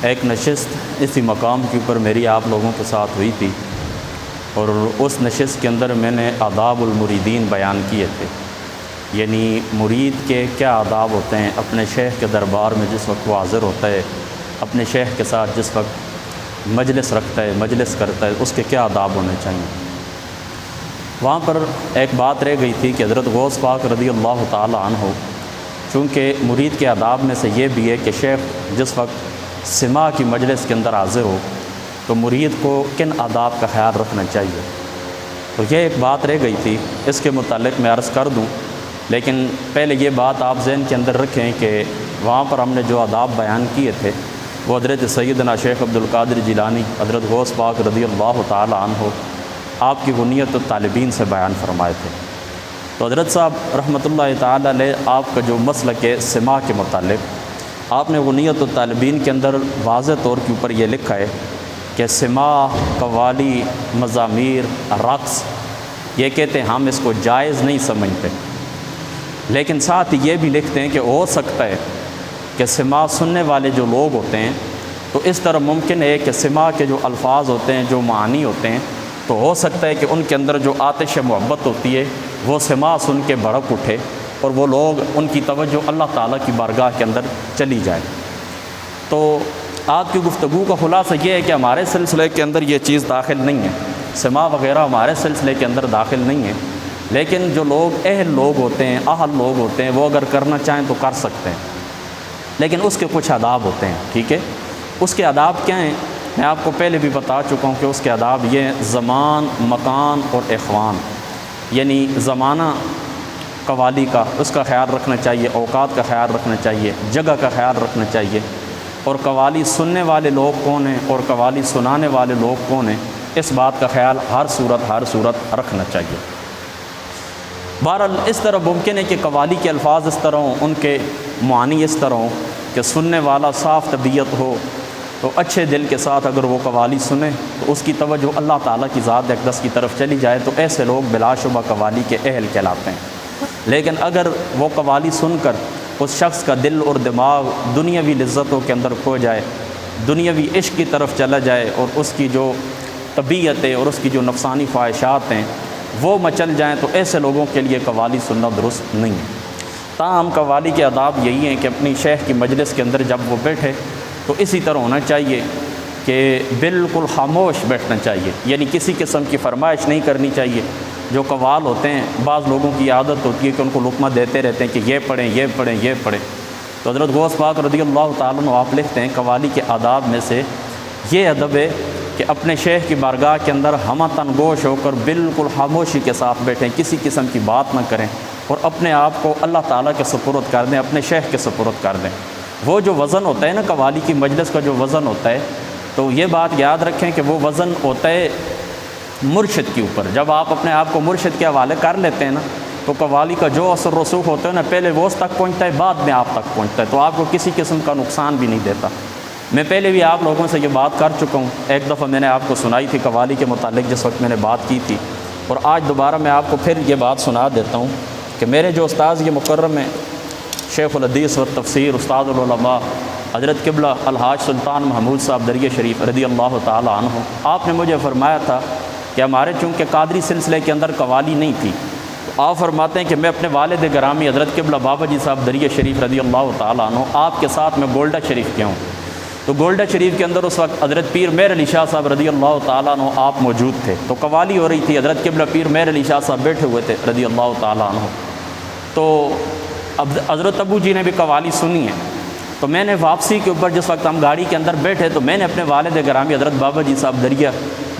ایک نشست اسی مقام کے اوپر میری آپ لوگوں کے ساتھ ہوئی تھی، اور اس نشست کے اندر میں نے آداب المریدین بیان کیے تھے، یعنی مرید کے کیا آداب ہوتے ہیں اپنے شیخ کے دربار میں جس وقت وہ حاضر ہوتا ہے، اپنے شیخ کے ساتھ جس وقت مجلس رکھتا ہے، مجلس کرتا ہے، اس کے کیا آداب ہونے چاہیے۔ وہاں پر ایک بات رہ گئی تھی کہ حضرت غوث پاک رضی اللہ تعالی عنہ، چونکہ مرید کے آداب میں سے یہ بھی ہے کہ شیخ جس وقت سماع کی مجلس کے اندر حاضر ہو تو مرید کو کن آداب کا خیال رکھنا چاہیے۔ تو یہ ایک بات رہ گئی تھی، اس کے متعلق میں عرض کر دوں، لیکن پہلے یہ بات آپ ذہن کے اندر رکھیں کہ وہاں پر ہم نے جو آداب بیان کیے تھے وہ حضرت سیدنا شیخ عبد القادر جیلانی، حضرت غوث پاک رضی اللہ تعالی عنہ آپ کی غنیت الطالبین سے بیان فرمائے تھے۔ تو حضرت صاحب رحمۃ اللہ تعالی علیہ آپ کا جو مسلک ہے سماع کے متعلق، آپ نے غنیت الطالبین کے اندر واضح طور کے اوپر یہ لکھا ہے کہ سماع، قوالی، مزامیر، رقص، یہ کہتے ہیں ہم اس کو جائز نہیں سمجھتے، لیکن ساتھ یہ بھی لکھتے ہیں کہ ہو سکتا ہے کہ سماع سننے والے جو لوگ ہوتے ہیں تو اس طرح ممکن ہے کہ سماع کے جو الفاظ ہوتے ہیں، جو معانی ہوتے ہیں، تو ہو سکتا ہے کہ ان کے اندر جو آتش محبت ہوتی ہے وہ سماع سن کے بھڑک اٹھے اور وہ لوگ ان کی توجہ اللہ تعالیٰ کی بارگاہ کے اندر چلی جائے۔ تو آج کی گفتگو کا خلاصہ یہ ہے کہ ہمارے سلسلے کے اندر یہ چیز داخل نہیں ہے، سماع وغیرہ ہمارے سلسلے کے اندر داخل نہیں ہے، لیکن جو لوگ اہل لوگ ہوتے ہیں، اہل لوگ ہوتے ہیں، وہ اگر کرنا چاہیں تو کر سکتے ہیں، لیکن اس کے کچھ آداب ہوتے ہیں، ٹھیک ہے۔ اس کے آداب کیا ہیں؟ میں آپ کو پہلے بھی بتا چکا ہوں کہ اس کے آداب یہ ہیں: زمان، مکان اور اخوان، یعنی زمانہ قوالی کا، اس کا خیال رکھنا چاہیے، اوقات کا خیال رکھنا چاہیے، جگہ کا خیال رکھنا چاہیے، اور قوالی سننے والے لوگ کون ہیں اور قوالی سنانے والے لوگ کون ہیں، اس بات کا خیال ہر صورت رکھنا چاہیے۔ بہرحال اس طرح ممکن ہے کہ قوالی کے الفاظ اس طرح ہوں، ان کے معانی اس طرح ہوں کہ سننے والا صاف طبیعت ہو تو اچھے دل کے ساتھ اگر وہ قوالی سنے تو اس کی توجہ اللہ تعالیٰ کی ذات اقدس کی طرف چلی جائے، تو ایسے لوگ بلا شبہ قوالی کے اہل کہلاتے ہیں۔ لیکن اگر وہ قوالی سن کر اس شخص کا دل اور دماغ دنیاوی لذتوں کے اندر کھو جائے، دنیاوی عشق کی طرف چلا جائے، اور اس کی جو طبیعت ہے اور اس کی جو نفسانی خواہشات ہیں وہ مچل جائیں، تو ایسے لوگوں کے لیے قوالی سننا درست نہیں ہے۔ تاہم قوالی کے آداب یہی ہیں کہ اپنی شیخ کی مجلس کے اندر جب وہ بیٹھے تو اسی طرح ہونا چاہیے کہ بالکل خاموش بیٹھنا چاہیے، یعنی کسی قسم کی فرمائش نہیں کرنی چاہیے۔ جو قوال ہوتے ہیں، بعض لوگوں کی عادت ہوتی ہے کہ ان کو لقمہ دیتے رہتے ہیں کہ یہ پڑھیں، یہ پڑھیں، یہ پڑھیں۔ تو حضرت غوث پاک رضی اللہ تعالیٰ عنہ آپ لکھتے ہیں قوالی کے آداب میں سے یہ ادب ہے کہ اپنے شیخ کی بارگاہ کے اندر ہمہ تن گوش ہو کر بالکل خاموشی کے ساتھ بیٹھیں، کسی قسم کی بات نہ کریں، اور اپنے آپ کو اللہ تعالیٰ کے سپرد کر دیں، اپنے شیخ کے سپرد کر دیں۔ وہ جو وزن ہوتا ہے نا قوالی کی مجلس کا جو وزن ہوتا ہے، تو یہ بات یاد رکھیں کہ وہ وزن ہوتا ہے مرشد کے اوپر۔ جب آپ اپنے آپ کو مرشد کے حوالے کر لیتے ہیں نا تو قوالی کا جو اثر رسوخ ہوتا ہے نا، پہلے وہ اس تک پہنچتا ہے، بعد میں آپ تک پہنچتا ہے، تو آپ کو کسی قسم کا نقصان بھی نہیں دیتا۔ میں پہلے بھی آپ لوگوں سے یہ بات کر چکا ہوں، ایک دفعہ میں نے آپ کو سنائی تھی قوالی کے متعلق جس وقت میں نے بات کی تھی، اور آج دوبارہ میں آپ کو پھر یہ بات سنا دیتا ہوں کہ میرے جو استاذ یہ مکرم ہیں، شیخ الحدیث و تفسیر، استاد العلماء حضرت قبلہ الحاج سلطان محمود صاحب دریا شریف رضی اللہ تعالی عنہ، آپ نے مجھے فرمایا تھا کہ ہمارے چونکہ قادری سلسلے کے اندر قوالی نہیں تھی، تو آپ فرماتے ہیں کہ میں اپنے والد گرامی حضرت قبلہ بابا جی صاحب دریا شریف رضی اللہ تعالی عنہ آپ کے ساتھ میں گولڈا شریف گیا ہوں، تو گولڈا شریف کے اندر اس وقت حضرت پیر مہر علی شاہ صاحب رضی اللہ تعالیٰ عنہ آپ موجود تھے، تو قوالی ہو رہی تھی، حضرت قبلہ پیر مہر علی شاہ صاحب بیٹھے ہوئے تھے رضی اللہ تعالیٰ عنہ، تو اب حضرت ابو جی نے بھی قوالی سنی ہے۔ تو میں نے واپسی کے اوپر جس وقت ہم گاڑی کے اندر بیٹھے تو میں نے اپنے والد گرامی حضرت بابا جی صاحب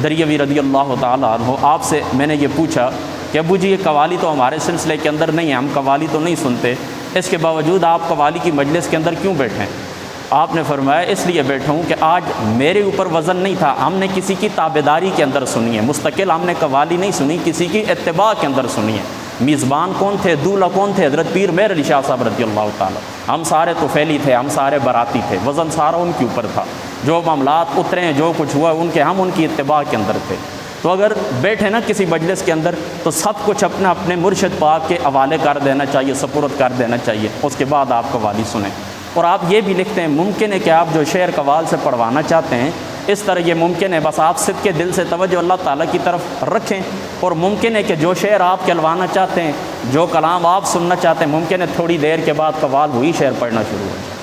دریاوی رضی اللہ تعالیٰ عنہ آپ سے میں نے یہ پوچھا کہ ابو جی یہ قوالی تو ہمارے سلسلے کے اندر نہیں ہے، ہم قوالی تو نہیں سنتے، اس کے باوجود آپ قوالی کی مجلس کے اندر کیوں بیٹھے ہیں؟ آپ نے فرمایا اس لیے بیٹھا ہوں کہ آج میرے اوپر وزن نہیں تھا، ہم نے کسی کی تابعداری کے اندر سنی ہے، مستقل ہم نے قوالی نہیں سنی، کسی کی اتباع کے اندر سنی ہے۔ میزبان کون تھے، دولہا کون تھے؟ حضرت پیر مہر علی شاہ صاحب رضی اللہ تعالیٰ، ہم سارے طفیلی تھے، ہم سارے باراتی تھے، وزن سارا ان کے اوپر تھا، جو معاملات اترے ہیں، جو کچھ ہوا ان کے ہم ان کی اتباع کے اندر تھے۔ تو اگر بیٹھے نا کسی مجلس کے اندر تو سب کچھ اپنے مرشد پاک کے حوالے کر دینا چاہیے، سپرد کر دینا چاہیے، اس کے بعد آپ قوالی سنیں۔ اور آپ یہ بھی لکھتے ہیں ممکن ہے کہ آپ جو شعر قوال سے پڑھوانا چاہتے ہیں اس طرح یہ ممکن ہے، بس آپ صدق کے دل سے توجہ اللہ تعالیٰ کی طرف رکھیں، اور ممکن ہے کہ جو شعر آپ کہلوانا چاہتے ہیں، جو کلام آپ سننا چاہتے ہیں، ممکن ہے تھوڑی دیر کے بعد قوال وہی شعر پڑھنا شروع ہو جائے۔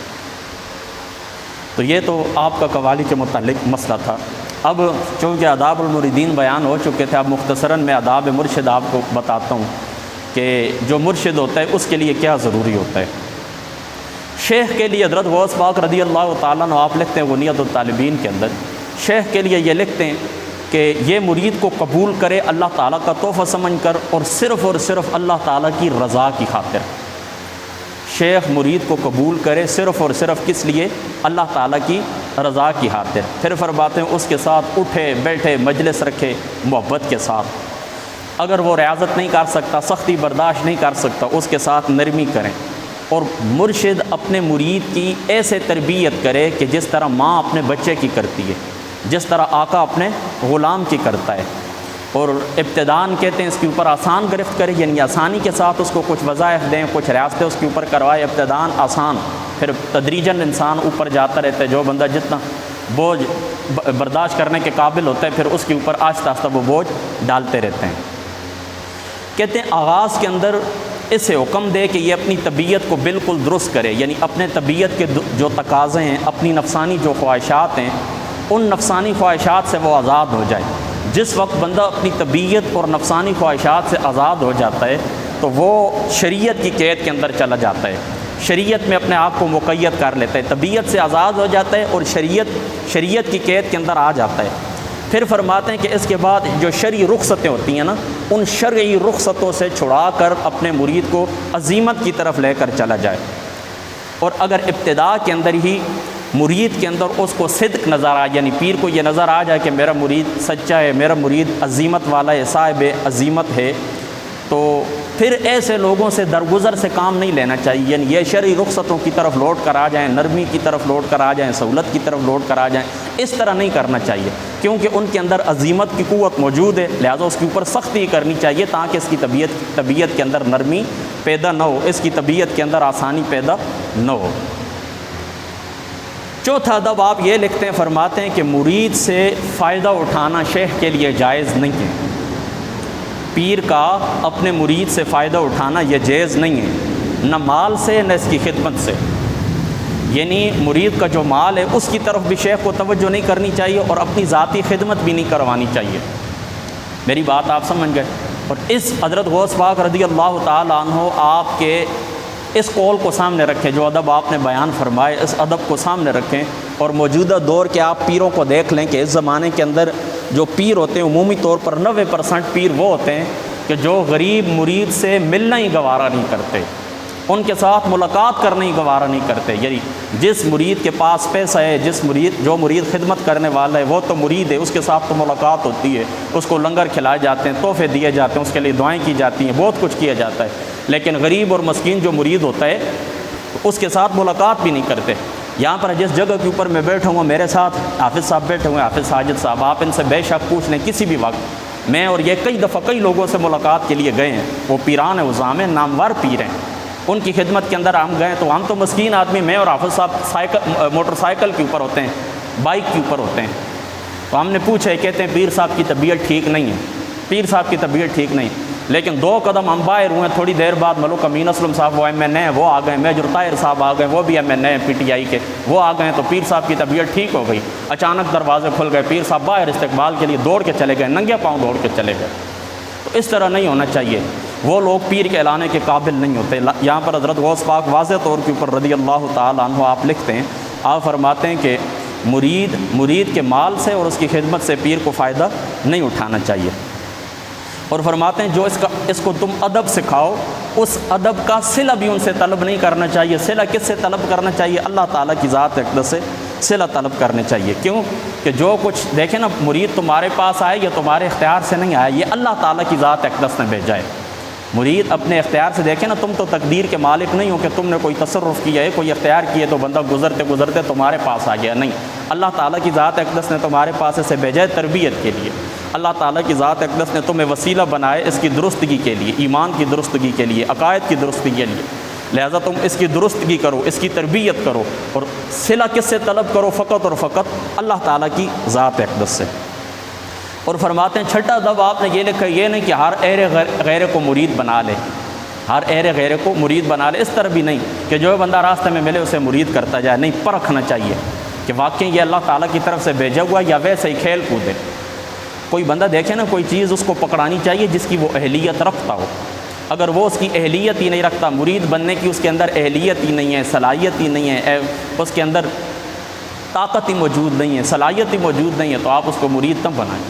تو یہ تو آپ کا قوالی کے متعلق مسئلہ تھا۔ اب چونکہ آداب المریدین بیان ہو چکے تھے، اب مختصراً میں آداب مرشد آپ کو بتاتا ہوں کہ جو مرشد ہوتا ہے اس کے لیے کیا ضروری ہوتا ہے۔ شیخ کے لیے حضرت غوث پاک رضی اللہ تعالیٰ عنہ آپ لکھتے ہیں غنیۃ الطالبین کے اندر، شیخ کے لیے یہ لکھتے ہیں کہ یہ مرید کو قبول کرے اللہ تعالیٰ کا تحفہ سمجھ کر اور صرف اللہ تعالیٰ کی رضا کی خاطر۔ شیخ مرید کو قبول کرے صرف اور صرف کس لیے؟ اللہ تعالیٰ کی رضا کی خاطر۔ پھر فرماتے ہیں اس کے ساتھ اٹھے بیٹھے مجلس رکھے محبت کے ساتھ۔ اگر وہ ریاضت نہیں کر سکتا، سختی برداشت نہیں کر سکتا، اس کے ساتھ نرمی کریں، اور مرشد اپنے مرید کی ایسے تربیت کرے کہ جس طرح ماں اپنے بچے کی کرتی ہے، جس طرح آقا اپنے غلام کی کرتا ہے۔ اور ابتدان کہتے ہیں اس کے اوپر آسان گرفت کرے، یعنی آسانی کے ساتھ اس کو کچھ وظائف دیں، کچھ ریاستیں اس کے اوپر کروائے، ابتدان آسان، پھر تدریجاً انسان اوپر جاتا رہتا ہے۔ جو بندہ جتنا بوجھ برداشت کرنے کے قابل ہوتا ہے پھر اس کے اوپر آہستہ آہستہ وہ بوجھ ڈالتے رہتے ہیں۔ کہتے ہیں آغاز کے اندر اسے حکم دے کہ یہ اپنی طبیعت کو بالکل درست کرے، یعنی اپنے طبیعت کے جو تقاضے ہیں، اپنی نفسانی جو خواہشات ہیں، ان نفسانی خواہشات سے وہ آزاد ہو جائے۔ جس وقت بندہ اپنی طبیعت اور نفسانی خواہشات سے آزاد ہو جاتا ہے تو وہ شریعت کی قید کے اندر چلا جاتا ہے، شریعت میں اپنے آپ کو مقید کر لیتا ہے، طبیعت سے آزاد ہو جاتا ہے اور شریعت کی قید کے اندر آ جاتا ہے۔ پھر فرماتے ہیں کہ اس کے بعد جو شرعی رخصتیں ہوتی ہیں نا، ان شرعی رخصتوں سے چھڑا کر اپنے مرید کو عزیمت کی طرف لے کر چلا جائے۔ اور اگر ابتدا کے اندر ہی مرید کے اندر اس کو صدق نظر آئے، یعنی پیر کو یہ نظر آ جائے کہ میرا مرید سچا ہے، میرا مرید عزیمت والا ہے، صاحب عزیمت ہے، تو پھر ایسے لوگوں سے درگزر سے کام نہیں لینا چاہیے، یعنی یہ شرعی رخصتوں کی طرف لوٹ کر آ جائیں، نرمی کی طرف لوٹ کر آ جائیں، سہولت کی طرف لوٹ کر آ جائیں، اس طرح نہیں کرنا چاہیے، کیونکہ ان کے اندر عزیمت کی قوت موجود ہے، لہٰذا اس کے اوپر سختی کرنی چاہیے تاکہ اس کی طبیعت کے اندر نرمی پیدا نہ ہو، اس کی طبیعت کے اندر آسانی پیدا نہ ہو۔ چوتھا ادب آپ یہ لکھتے ہیں، فرماتے ہیں کہ مرید سے فائدہ اٹھانا شیخ کے لیے جائز نہیں ہے۔ پیر کا اپنے مرید سے فائدہ اٹھانا یہ جائز نہیں ہے، نہ مال سے نہ اس کی خدمت سے، یعنی مرید کا جو مال ہے اس کی طرف بھی شیخ کو توجہ نہیں کرنی چاہیے اور اپنی ذاتی خدمت بھی نہیں کروانی چاہیے۔ میری بات آپ سمجھ گئے؟ اور اس حضرت غوث پاک رضی اللہ تعالیٰ عنہ آپ کے اس قول کو سامنے رکھیں، جو ادب آپ نے بیان فرمائے اس ادب کو سامنے رکھیں، اور موجودہ دور کے آپ پیروں کو دیکھ لیں کہ اس زمانے کے اندر جو پیر ہوتے ہیں عمومی طور پر 90% پیر وہ ہوتے ہیں کہ جو غریب مرید سے ملنا ہی گوارا نہیں کرتے، ان کے ساتھ ملاقات کرنا ہی گوارا نہیں کرتے، یعنی جس مرید کے پاس پیسہ ہے، جو مرید خدمت کرنے والا ہے وہ تو مرید ہے، اس کے ساتھ تو ملاقات ہوتی ہے، اس کو لنگر کھلائے جاتے ہیں، تحفے دیے جاتے ہیں، اس کے لیے دعائیں کی جاتی ہیں، بہت کچھ کیا جاتا ہے، لیکن غریب اور مسکین جو مرید ہوتا ہے اس کے ساتھ ملاقات بھی نہیں کرتے۔ یہاں پر جس جگہ کے اوپر میں بیٹھا ہوں میرے ساتھ حافظ صاحب بیٹھے ہوئے، حافظ ساجد صاحب، آپ ان سے بے شک پوچھ لیں کسی بھی وقت، میں اور یہ کئی دفعہ کئی لوگوں سے ملاقات کے لیے گئے ہیں، وہ پیران عظام ہیں، نامور پیر ہیں، ان کی خدمت کے اندر ہم گئے تو ہم تو مسکین آدمی، میں اور حافظ صاحب موٹر سائیکل کے اوپر ہوتے ہیں، بائک کے اوپر ہوتے ہیں، تو ہم نے پوچھا، کہتے ہیں پیر صاحب کی طبیعت ٹھیک نہیں ہے، پیر صاحب کی طبیعت ٹھیک نہیں، لیکن 2 قدم ہم باہر ہوئے، تھوڑی دیر بعد ملک امین اسلم صاحب وہ MN ہیں، وہ آ گئے، میجر طاہر صاحب آ گئے، وہ بھی MN ہیں PTI کے، وہ آ گئے، تو پیر صاحب کی طبیعت ٹھیک ہو گئی، اچانک دروازے کھل گئے، پیر صاحب باہر استقبال کے لیے دوڑ کے چلے گئے، ننگے پاؤں دوڑ کے چلے گئے۔ تو اس طرح نہیں ہونا چاہیے، وہ لوگ پیر کہلانے کے قابل نہیں ہوتے۔ یہاں پر حضرت غوث پاک واضح طور کے اوپر رضی اللہ تعالیٰ عنہ آپ لکھتے ہیں، آپ فرماتے ہیں کہ مرید کے مال سے اور اس کی خدمت سے پیر کو فائدہ نہیں اٹھانا چاہیے، اور فرماتے ہیں جو اس کو تم ادب سکھاؤ، اس ادب کا صلہ بھی ان سے طلب نہیں کرنا چاہیے۔ صلہ کس سے طلب کرنا چاہیے؟ اللہ تعالیٰ کی ذات اقدس سے صلہ طلب کرنے چاہیے۔ کیوں کہ جو کچھ دیکھیں نا، مرید تمہارے پاس آئے یہ تمہارے اختیار سے نہیں آیا، یہ اللہ تعالیٰ کی ذات اقدس نے بھیجا ہے۔ مرید اپنے اختیار سے، دیکھیں نا، تم تو تقدیر کے مالک نہیں ہو کہ تم نے کوئی تصرف کیا ہے، کوئی اختیار کیا ہے تو بندہ گزرتے گزرتے تمہارے پاس آ گیا، نہیں، اللہ تعالیٰ کی ذات اقدس نے تمہارے پاس اسے بھیجا ہے تربیت کے لیے۔ اللہ تعالیٰ کی ذات اقدس نے تمہیں وسیلہ بنائے اس کی درستگی کے لیے، ایمان کی درستگی کے لیے، عقائد کی درستگی کے لیے۔ لہذا تم اس کی درستگی کرو، اس کی تربیت کرو، اور صلہ کس سے طلب کرو؟ فقط اور فقط اللہ تعالیٰ کی ذات اقدس سے۔ اور فرماتے ہیں چھٹا ادب آپ نے یہ لکھا، یہ نہیں کہ ہر اہل غیر کو مرید بنا لے، ہر اہل غیر کو مرید بنا لے، اس طرح بھی نہیں کہ جو بندہ راستے میں ملے اسے مرید کرتا جائے، نہیں، پرکھنا چاہیے کہ واقعی یہ اللہ تعالیٰ کی طرف سے بھیجا ہوا یا ویسے ہی کھیل کودے۔ کوئی بندہ دیکھے نا کوئی چیز اس کو پکڑانی چاہیے جس کی وہ اہلیت رکھتا ہو، اگر وہ اس کی اہلیت ہی نہیں رکھتا، مرید بننے کی اس کے اندر اہلیت ہی نہیں ہے، صلاحیت ہی نہیں ہے، اس کے اندر طاقت ہی موجود نہیں ہے، صلاحیت ہی موجود نہیں ہے، تو آپ اس کو مرید نہ بنائیں۔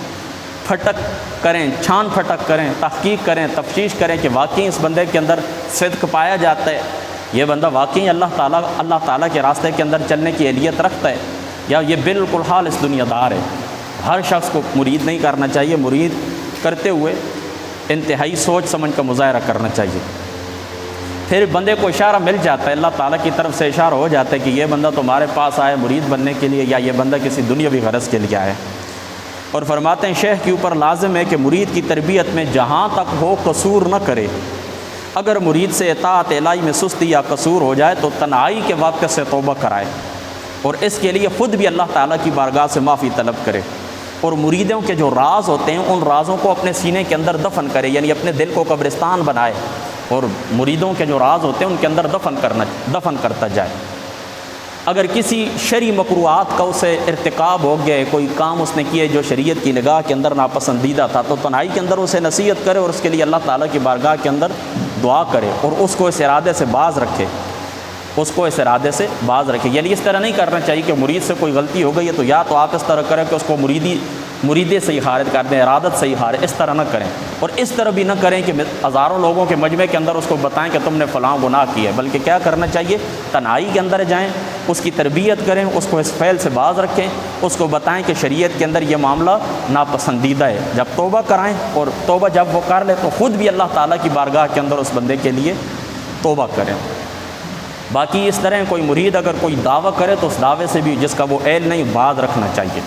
پھٹک کریں، چھان پھٹک کریں، تحقیق کریں، تفتیش کریں کہ واقعی اس بندے کے اندر صدق پایا جاتا ہے، یہ بندہ واقعی اللہ تعالیٰ کے راستے کے اندر چلنے کی اہلیت رکھتا ہے، یا یہ بالکل حال اس دنیا دار ہے۔ ہر شخص کو مرید نہیں کرنا چاہیے، مرید کرتے ہوئے انتہائی سوچ سمجھ کا مظاہرہ کرنا چاہیے۔ پھر بندے کو اشارہ مل جاتا ہے، اللہ تعالیٰ کی طرف سے اشارہ ہو جاتا ہے کہ یہ بندہ تمہارے پاس آئے مرید بننے کے لیے، یا یہ بندہ کسی دنیاوی غرض کے لیے آئے۔ اور فرماتے ہیں شیخ کے اوپر لازم ہے کہ مرید کی تربیت میں جہاں تک ہو قصور نہ کرے، اگر مرید سے اطاعت الہی میں سستی یا قصور ہو جائے تو تنہائی کے وقت سے توبہ کرائے، اور اس کے لیے خود بھی اللہ تعالیٰ کی بارگاہ سے معافی طلب کرے، اور مریدوں کے جو راز ہوتے ہیں ان رازوں کو اپنے سینے کے اندر دفن کرے، یعنی اپنے دل کو قبرستان بنائے، اور مریدوں کے جو راز ہوتے ہیں ان کے اندر دفن کرتا جائے۔ اگر کسی شرعی مکروہات کا اسے ارتکاب ہو گیا، کوئی کام اس نے کیے جو شریعت کی نگاہ کے اندر ناپسندیدہ تھا، تو تنہائی کے اندر اسے نصیحت کرے اور اس کے لیے اللہ تعالیٰ کی بارگاہ کے اندر دعا کرے، اور اس کو اس ارادے سے باز رکھے، یعنی اس طرح نہیں کرنا چاہیے کہ مرید سے کوئی غلطی ہو گئی ہے تو یا تو آپ اس طرح کریں کہ اس کو مریدے سے ہی خارج کر دیں، ارادت سے ہی خارج، اس طرح نہ کریں، اور اس طرح بھی نہ کریں کہ ہزاروں لوگوں کے مجمع کے اندر اس کو بتائیں کہ تم نے فلاں گناہ کیا ہے، بلکہ کیا کرنا چاہیے؟ تنہائی کے اندر جائیں، اس کی تربیت کریں، اس کو اس فعل سے باز رکھیں، اس کو بتائیں کہ شریعت کے اندر یہ معاملہ ناپسندیدہ ہے، جب توبہ کرائیں، اور توبہ جب وہ کر لے تو خود بھی اللہ تعالیٰ کی بارگاہ کے اندر اس بندے کے لیے توبہ کریں۔ باقی اس طرح کوئی مرید اگر کوئی دعویٰ کرے تو اس دعوے سے بھی جس کا وہ اہل نہیں باز رکھنا چاہیے۔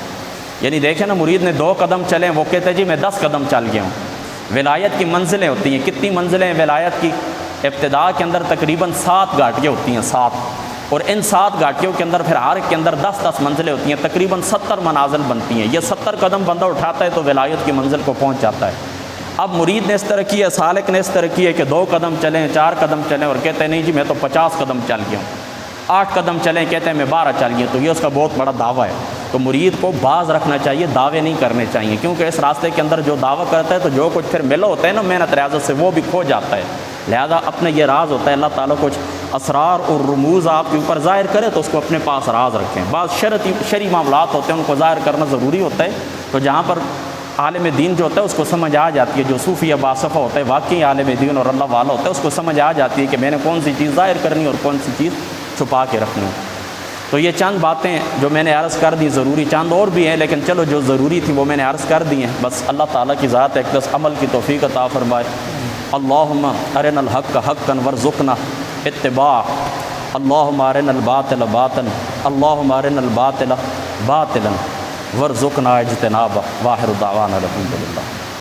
یعنی دیکھیں نا، مرید نے 2 قدم چلے، وہ کہتے جی میں 10 قدم چل گیا ہوں۔ ولایت کی منزلیں ہوتی ہیں، کتنی منزلیں ہیں ولایت کی؟ ابتدا کے اندر تقریباً 7 گھاٹیاں ہوتی ہیں، 7، اور ان 7 گھاٹیوں کے اندر پھر ہر ایک کے اندر 10 منزلیں ہوتی ہیں، تقریباً 70 منازل بنتی ہیں۔ یہ 70 قدم بندہ اٹھاتا ہے تو ولایت کی منزل کو پہنچ جاتا ہے۔ اب مرید نے اس طرح کی ہے، سالک نے اس طرح کی ہے کہ 2 قدم چلیں، 4 قدم چلیں، اور کہتے ہیں نہیں جی میں تو 50 قدم چل گیا ہوں، 8 قدم چلیں، کہتے ہیں میں 12 چل گیا، تو یہ اس کا بہت بڑا دعویٰ ہے۔ تو مرید کو باز رکھنا چاہیے، دعوے نہیں کرنے چاہیے، کیونکہ اس راستے کے اندر جو دعویٰ کرتا ہے تو جو کچھ پھر ملا ہوتا ہے نا محنت ریاضت سے، وہ بھی کھو جاتا ہے۔ لہذا اپنے یہ راز ہوتا ہے، اللہ تعالیٰ کچھ اسرار اور رموز آپ کے اوپر ظاہر کرے تو اس کو اپنے پاس راز رکھیں۔ بعض شرعی معاملات ہوتے ہیں ان کو ظاہر کرنا ضروری ہوتا ہے، تو جہاں پر عالم دین جو ہوتا ہے اس کو سمجھ آ جاتی ہے، جو صوفی باصفہ ہوتا ہے واقعی عالم دین اور اللہ والا ہوتا ہے، اس کو سمجھ آ جاتی ہے کہ میں نے کون سی چیز ظاہر کرنی اور کون سی چیز چھپا کے رکھنی۔ تو یہ چند باتیں جو میں نے عرض کر دی ضروری، چند اور بھی ہیں لیکن چلو جو ضروری تھی وہ میں نے عرض کر دی ہیں۔ بس اللہ تعالیٰ کی ذات اقدس عمل کی توفیق عطا فرمائے۔ اللہم ارنا الحق حقا وارزقنا اتباع، اللہم ارنا الباطل باطلا، اللہم ارنا الباطل باطلا وارزقنا اجتنابہ، واخر دعوانا الحمدللہ۔